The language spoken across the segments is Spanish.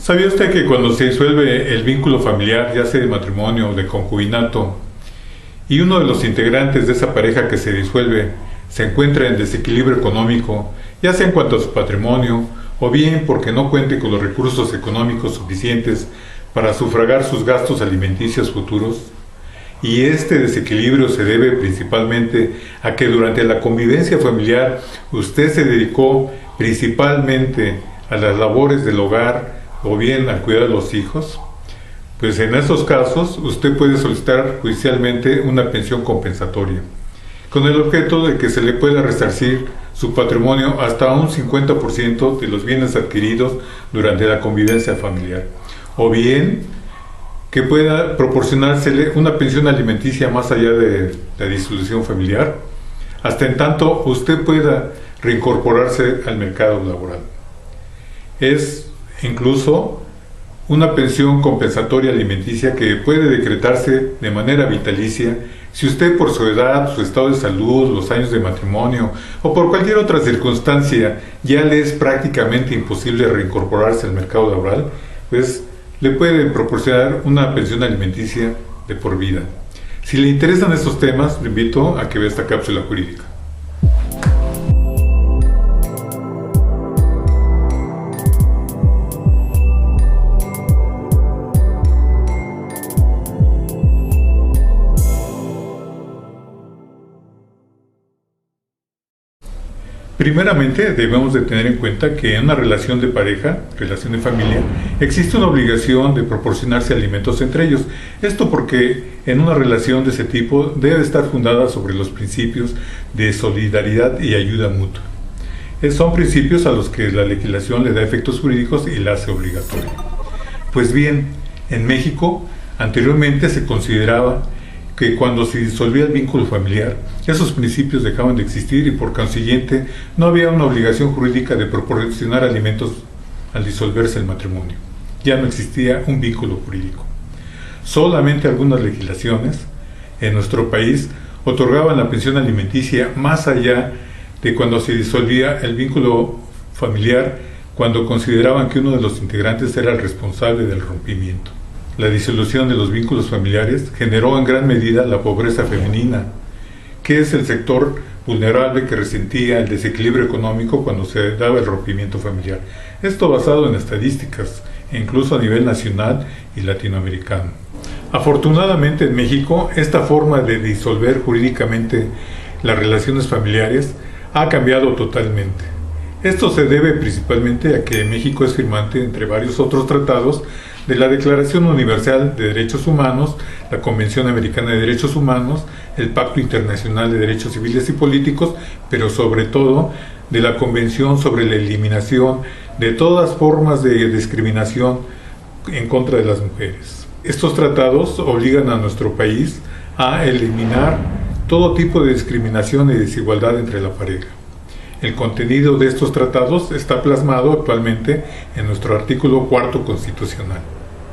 ¿Sabía usted que cuando se disuelve el vínculo familiar, ya sea de matrimonio o de concubinato, y uno de los integrantes de esa pareja que se disuelve se encuentra en desequilibrio económico, ya sea en cuanto a su patrimonio, o bien porque no cuente con los recursos económicos suficientes para sufragar sus gastos alimenticios futuros? Y este desequilibrio se debe principalmente a que durante la convivencia familiar usted se dedicó principalmente a las labores del hogar o bien al cuidado de los hijos. Pues en estos casos usted puede solicitar judicialmente una pensión compensatoria, con el objeto de que se le pueda resarcir su patrimonio hasta un 50% de los bienes adquiridos durante la convivencia familiar, o bien que pueda proporcionársele una pensión alimenticia más allá de la disolución familiar, hasta en tanto usted pueda reincorporarse al mercado laboral. Es incluso una pensión compensatoria alimenticia que puede decretarse de manera vitalicia si usted, por su edad, su estado de salud, los años de matrimonio o por cualquier otra circunstancia ya le es prácticamente imposible reincorporarse al mercado laboral, pues le puede proporcionar una pensión alimenticia de por vida. Si le interesan estos temas, le invito a que vea esta cápsula jurídica. Primeramente, debemos de tener en cuenta que en una relación de pareja, relación de familia, existe una obligación de proporcionarse alimentos entre ellos. Esto porque en una relación de ese tipo debe estar fundada sobre los principios de solidaridad y ayuda mutua. Son principios a los que la legislación le da efectos jurídicos y la hace obligatoria. Pues bien, en México, anteriormente se consideraba que cuando se disolvía el vínculo familiar, esos principios dejaban de existir y por consiguiente no había una obligación jurídica de proporcionar alimentos al disolverse el matrimonio. Ya no existía un vínculo jurídico. Solamente algunas legislaciones en nuestro país otorgaban la pensión alimenticia más allá de cuando se disolvía el vínculo familiar, cuando consideraban que uno de los integrantes era el responsable del rompimiento. La disolución de los vínculos familiares generó en gran medida la pobreza femenina, que es el sector vulnerable que resentía el desequilibrio económico cuando se daba el rompimiento familiar. Esto basado en estadísticas, incluso a nivel nacional y latinoamericano. Afortunadamente en México, esta forma de disolver jurídicamente las relaciones familiares ha cambiado totalmente. Esto se debe principalmente a que México es firmante, entre varios otros tratados, de la Declaración Universal de Derechos Humanos, la Convención Americana de Derechos Humanos, el Pacto Internacional de Derechos Civiles y Políticos, pero sobre todo de la Convención sobre la Eliminación de todas formas de discriminación en contra de las mujeres. Estos tratados obligan a nuestro país a eliminar todo tipo de discriminación y desigualdad entre la pareja. El contenido de estos tratados está plasmado actualmente en nuestro artículo 4 constitucional.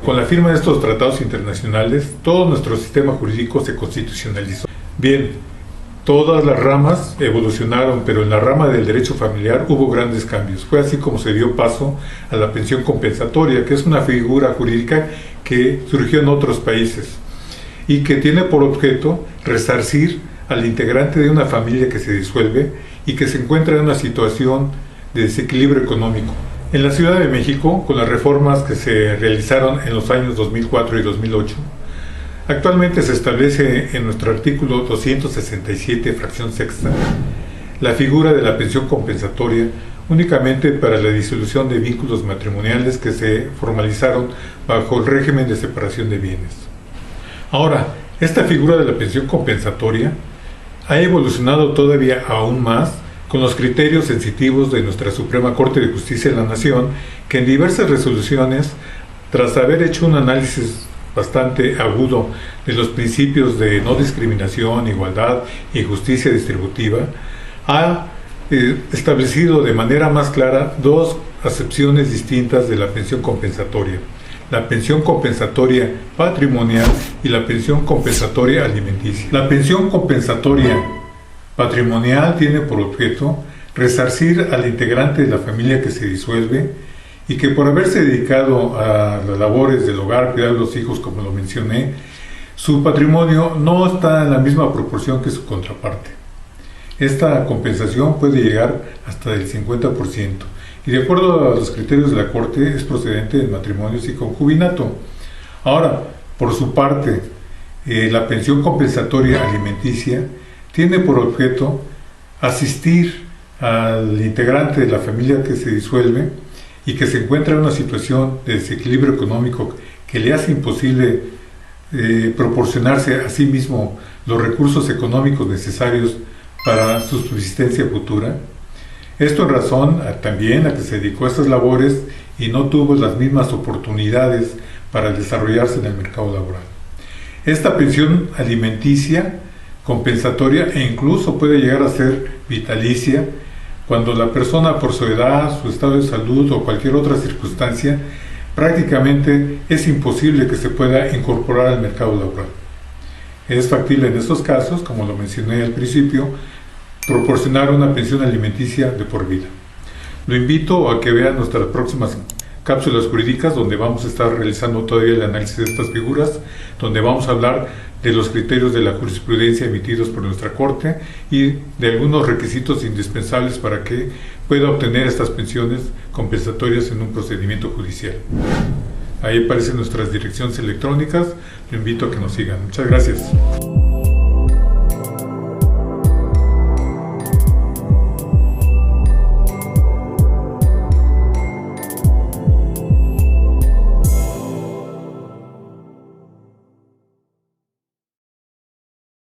Con la firma de estos tratados internacionales, todo nuestro sistema jurídico se constitucionalizó. Bien, todas las ramas evolucionaron, pero en la rama del derecho familiar hubo grandes cambios. Fue así como se dio paso a la pensión compensatoria, que es una figura jurídica que surgió en otros países y que tiene por objeto resarcir al integrante de una familia que se disuelve y que se encuentra en una situación de desequilibrio económico. En la Ciudad de México, con las reformas que se realizaron en los años 2004 y 2008, actualmente se establece en nuestro artículo 267, fracción sexta, la figura de la pensión compensatoria únicamente para la disolución de vínculos matrimoniales que se formalizaron bajo el régimen de separación de bienes. Ahora, esta figura de la pensión compensatoria ha evolucionado todavía aún más con los criterios sensitivos de nuestra Suprema Corte de Justicia de la Nación, que en diversas resoluciones, tras haber hecho un análisis bastante agudo de los principios de no discriminación, igualdad y justicia distributiva, ha establecido de manera más clara dos acepciones distintas de la pensión compensatoria: la pensión compensatoria patrimonial y la pensión compensatoria alimenticia. La pensión compensatoria patrimonial tiene por objeto resarcir al integrante de la familia que se disuelve y que por haberse dedicado a las labores del hogar, cuidar a los hijos, como lo mencioné, su patrimonio no está en la misma proporción que su contraparte. Esta compensación puede llegar hasta el 50%, y de acuerdo a los criterios de la Corte es procedente en matrimonios y concubinato. Ahora, por su parte, la pensión compensatoria alimenticia tiene por objeto asistir al integrante de la familia que se disuelve y que se encuentra en una situación de desequilibrio económico que le hace imposible proporcionarse a sí mismo los recursos económicos necesarios para su subsistencia futura. Esto en razón también a que se dedicó a estas labores y no tuvo las mismas oportunidades para desarrollarse en el mercado laboral. Esta pensión alimenticia compensatoria e incluso puede llegar a ser vitalicia cuando la persona, por su edad, su estado de salud o cualquier otra circunstancia, prácticamente es imposible que se pueda incorporar al mercado laboral. Es factible en estos casos, como lo mencioné al principio, proporcionar una pensión alimenticia de por vida. Lo invito a que vean nuestras próximas cápsulas jurídicas, donde vamos a estar realizando todavía el análisis de estas figuras, donde vamos a hablar de los criterios de la jurisprudencia emitidos por nuestra Corte y de algunos requisitos indispensables para que pueda obtener estas pensiones compensatorias en un procedimiento judicial. Ahí aparecen nuestras direcciones electrónicas. Lo invito a que nos sigan. Muchas gracias.